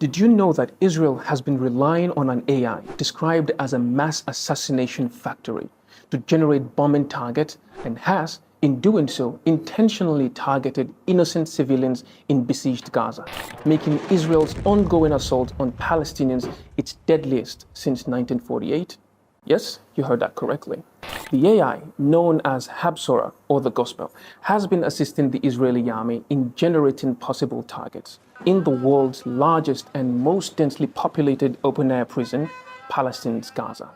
Did you know that Israel has been relying on an AI described as a mass assassination factory to generate bombing targets and has, in doing so, intentionally targeted innocent civilians in besieged Gaza, making Israel's ongoing assault on Palestinians its deadliest since 1948? Yes, you heard that correctly. The AI, known as Habsora or the Gospel, has been assisting the Israeli army in generating possible targets in the world's largest and most densely populated open-air prison, Palestine's Gaza.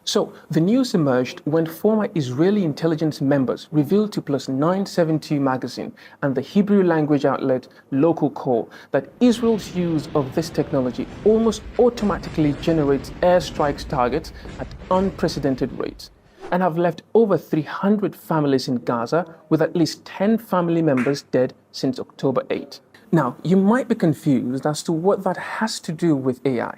So, the news emerged when former Israeli intelligence members revealed to Plus 972 magazine and the Hebrew language outlet Local Call that Israel's use of this technology almost automatically generates airstrikes targets at unprecedented rates, and have left over 300 families in Gaza with at least 10 family members dead since October 8. Now, you might be confused as to what that has to do with AI.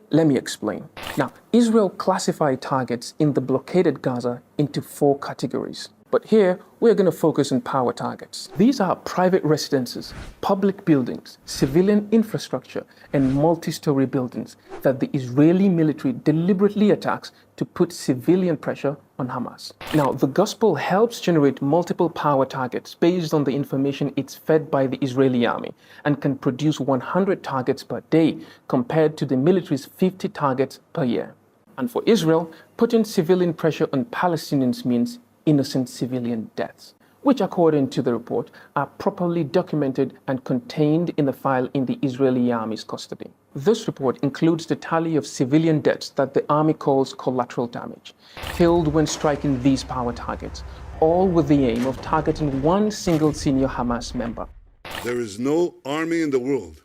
Let me explain. Now, Israel classified targets in the blockaded Gaza into 4 categories. But here, we're going to focus on power targets. These are private residences, public buildings, civilian infrastructure, and multi-story buildings that the Israeli military deliberately attacks to put civilian pressure on Hamas. Now, the Gospel helps generate multiple power targets based on the information it's fed by the Israeli army and can produce 100 targets per day compared to the military's 50 targets per year. And for Israel, putting civilian pressure on Palestinians means innocent civilian deaths, which according to the report are properly documented and contained in the file in the Israeli army's custody. This report includes the tally of civilian deaths that the army calls collateral damage, killed when striking these power targets, all with the aim of targeting one single senior Hamas member. There is no army in the world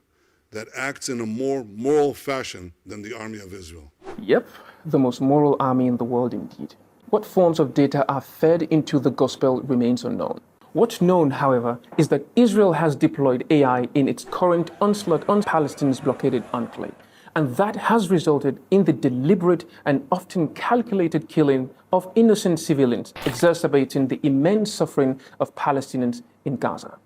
that acts in a more moral fashion than the army of Israel. Yep, the most moral army in the world indeed. What forms of data are fed into the Gospel remains unknown. What's known, however, is that Israel has deployed AI in its current onslaught on Palestine's blockaded enclave, and that has resulted in the deliberate and often calculated killing of innocent civilians, exacerbating the immense suffering of Palestinians in Gaza.